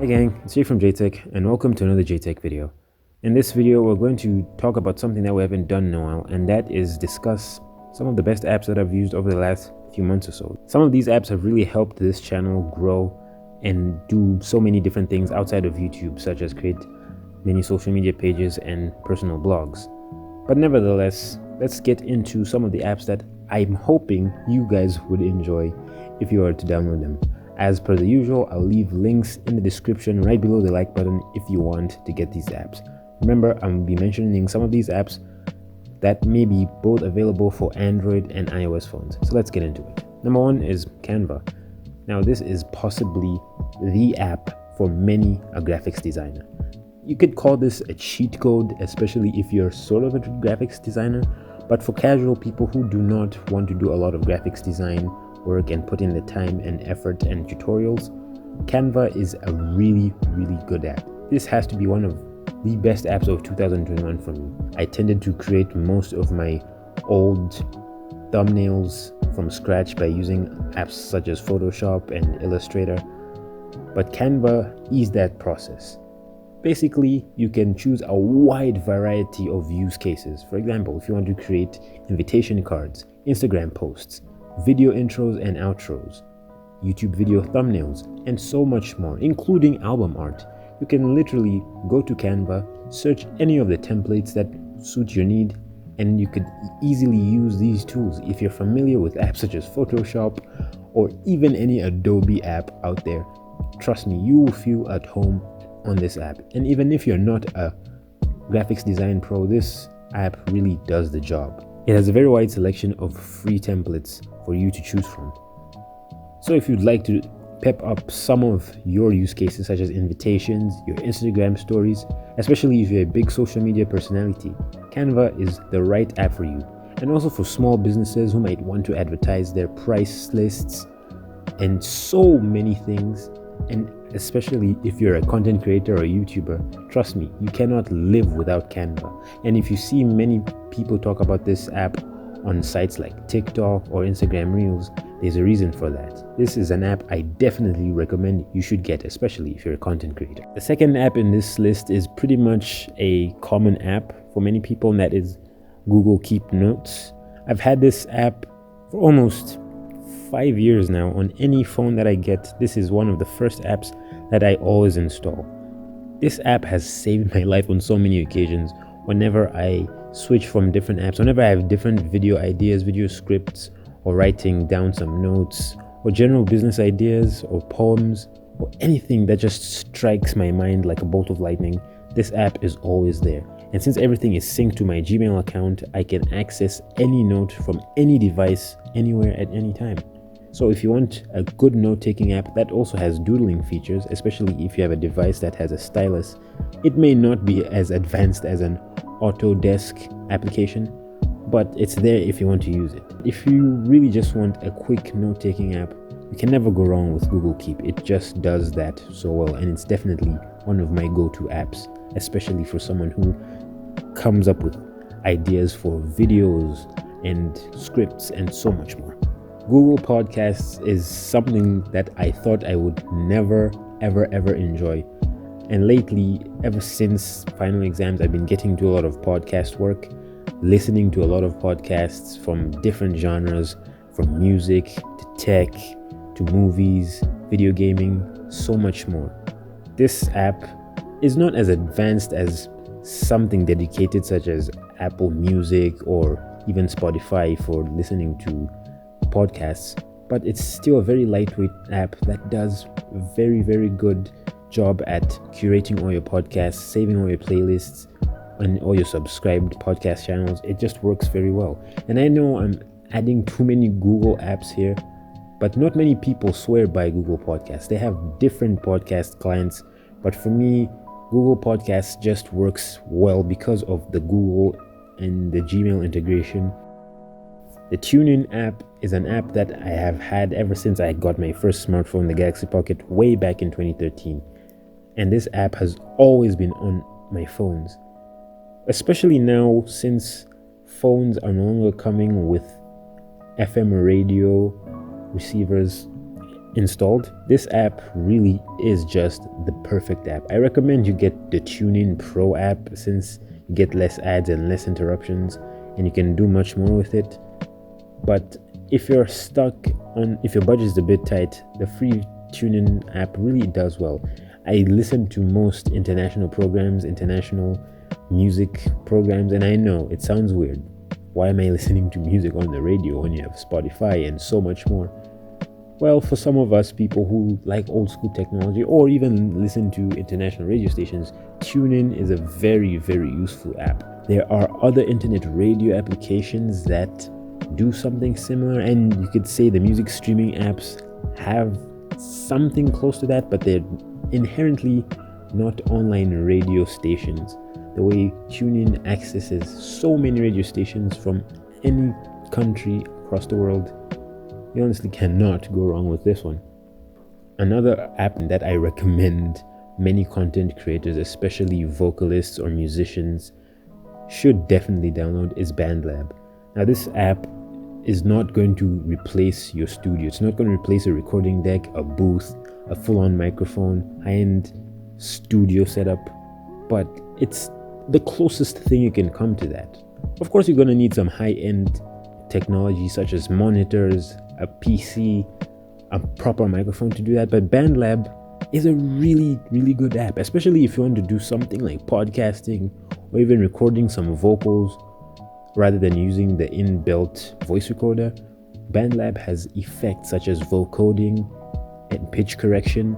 Hey gang, it's Jay from JTech and welcome to another JTech video. In this video, we're going to talk about something that we haven't done in a while, and that is discuss some of the best apps that I've used over the last few months or so. Some of these apps have really helped this channel grow and do so many different things outside of YouTube, such as create many social media pages and personal blogs. But nevertheless, let's get into some of the apps that I'm hoping you guys would enjoy if you were to download them. As per the usual, I'll leave links in the description right below the like button if you want to get these apps. Remember, I'm going to be mentioning some of these apps that may be both available for Android and iOS phones. So let's get into it. Number one is Canva. Now, this is possibly the app for many a graphics designer. You could call this a cheat code, especially if you're sort of a graphics designer. But for casual people who do not want to do a lot of graphics design work and put in the time and effort and tutorials, Canva is a really good app. This has to be one of the best apps of 2021 for me. I tended to create most of my old thumbnails from scratch by using apps such as Photoshop and Illustrator, but Canva eased that process. Basically, you can choose a wide variety of use cases. For example, if you want to create invitation cards, Instagram posts, video intros and outros, YouTube video thumbnails, and so much more, including album art, you can literally go to Canva, search any of the templates that suit your need, and you could easily use these tools. If you're familiar with apps such as Photoshop or even any Adobe app out there, trust me, you will feel at home on this app. And even if you're not a graphics design pro, this app really does the job. It has a very wide selection of free templates for you to choose from. So if you'd like to pep up some of your use cases such as invitations, your Instagram stories, especially if you're a big social media personality, Canva is the right app for you. And also for small businesses who might want to advertise their price lists and so many things. And especially if you're a content creator or a YouTuber, trust me, you cannot live without Canva. And if you see many people talk about this app on sites like TikTok or Instagram Reels, there's a reason for that. This is an app I definitely recommend you should get, especially if you're a content creator. The second app in this list is pretty much a common app for many people, and that is Google Keep Notes. I've had this app for almost 5 years now. On any phone that I get, this is one of the first apps that I always install. This app has saved my life on so many occasions. Whenever I switch from different apps, whenever I have different video ideas, video scripts, or writing down some notes, or general business ideas, or poems, or anything that just strikes my mind like a bolt of lightning, this app is always there. And since everything is synced to my Gmail account, I can access any note from any device, anywhere at any time. So if you want a good note-taking app that also has doodling features, especially if you have a device that has a stylus, it may not be as advanced as an Autodesk application, but it's there if you want to use it. If you really just want a quick note-taking app, you can never go wrong with Google Keep. It just does that so well, and it's definitely one of my go-to apps, especially for someone who comes up with ideas for videos and scripts and so much more. Google Podcasts is something that I thought I would never ever enjoy, and lately, ever since final exams, I've been getting to a lot of podcast work, listening to a lot of podcasts from different genres, from music to tech to movies, video gaming, so much more. This app is not as advanced as something dedicated such as Apple Music or even Spotify for listening to podcasts, but it's still a very lightweight app that does a very good job at curating all your podcasts, saving all your playlists and all your subscribed podcast channels. It just works very well. And I know I'm adding too many Google apps here, but not many people swear by Google Podcasts. They have different podcast clients, but for me, Google Podcasts just works well because of the Google and the Gmail integration. The TuneIn app is an app that I have had ever since I got my first smartphone, the Galaxy Pocket, way back in 2013. And this app has always been on my phones, especially now since phones are no longer coming with FM radio receivers installed, this app really is just the perfect app. I recommend you get the TuneIn Pro app since you get less ads and less interruptions and you can do much more with it. But if you're stuck if your budget is a bit tight, the free TuneIn app really does well. I listen to most international programs, international music programs, and I know it sounds weird. Why am I listening to music on the radio when you have Spotify and so much more? Well, for some of us people who like old school technology or even listen to international radio stations, TuneIn is a very, very useful app. There are other internet radio applications that do something similar, and you could say the music streaming apps have something close to that, but they're inherently not online radio stations. The way TuneIn accesses so many radio stations from any country across the world, you honestly cannot go wrong with this one. Another app that I recommend many content creators, especially vocalists or musicians, should definitely download is BandLab. Now, this app is not going to replace your studio. It's not going to replace a recording deck, a booth, a full-on microphone, high-end studio setup, but it's the closest thing you can come to that. Of course, you're going to need some high-end technology such as monitors, a PC, a proper microphone to do that, but BandLab is a really, really good app, especially if you want to do something like podcasting or even recording some vocals rather than using the inbuilt voice recorder. BandLab has effects such as vocoding and pitch correction,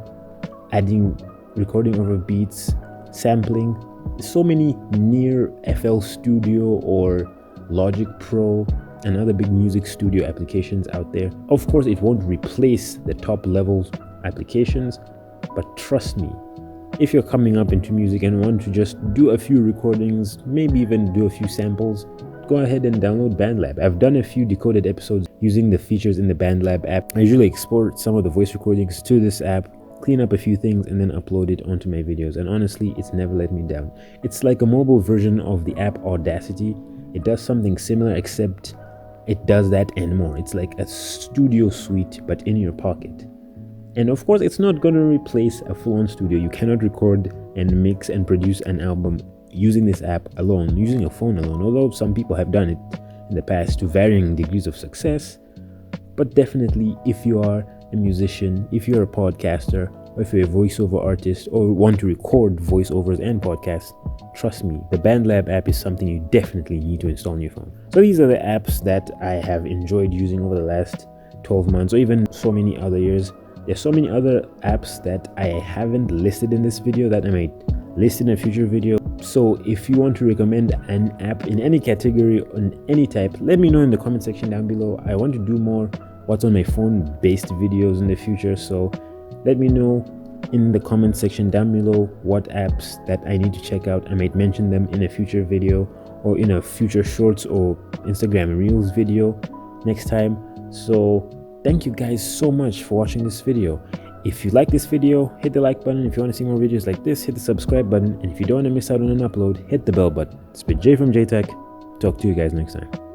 adding recording over beats, sampling. So many near FL Studio or Logic Pro and other big music studio applications out there. Of course, it won't replace the top level applications, but trust me, if you're coming up into music and want to just do a few recordings, maybe even do a few samples, go ahead and download BandLab. I've done a few decoded episodes using the features in the BandLab app. I usually export some of the voice recordings to this app, clean up a few things, and then upload it onto my videos. And honestly, it's never let me down. It's like a mobile version of the app Audacity. It does something similar, except it does that and more. It's like a studio suite, but in your pocket. And of course, it's not going to replace a full-on studio. You cannot record and mix and produce an album using this app alone, using a phone alone, although some people have done it in the past to varying degrees of success. But definitely, if you are a musician, if you're a podcaster, or if you're a voiceover artist or want to record voiceovers and podcasts, trust me, the BandLab app is something you definitely need to install on your phone. So these are the apps that I have enjoyed using over the last 12 months or even so many other years. There's so many other apps that I haven't listed in this video that I might list in a future video. So if you want to recommend an app in any category, on any type, let me know in the comment section down below. I want to do more what's on my phone based videos in the future, so let me know in the comment section down below what apps that I need to check out. I might mention them in a future video or in a future shorts or Instagram Reels video next time. So thank you guys so much for watching this video. If you like this video, hit the like button. If you want to see more videos like this, hit the subscribe button. And if you don't want to miss out on an upload, hit the bell button. It's been Jay from JTech. Talk to you guys next time.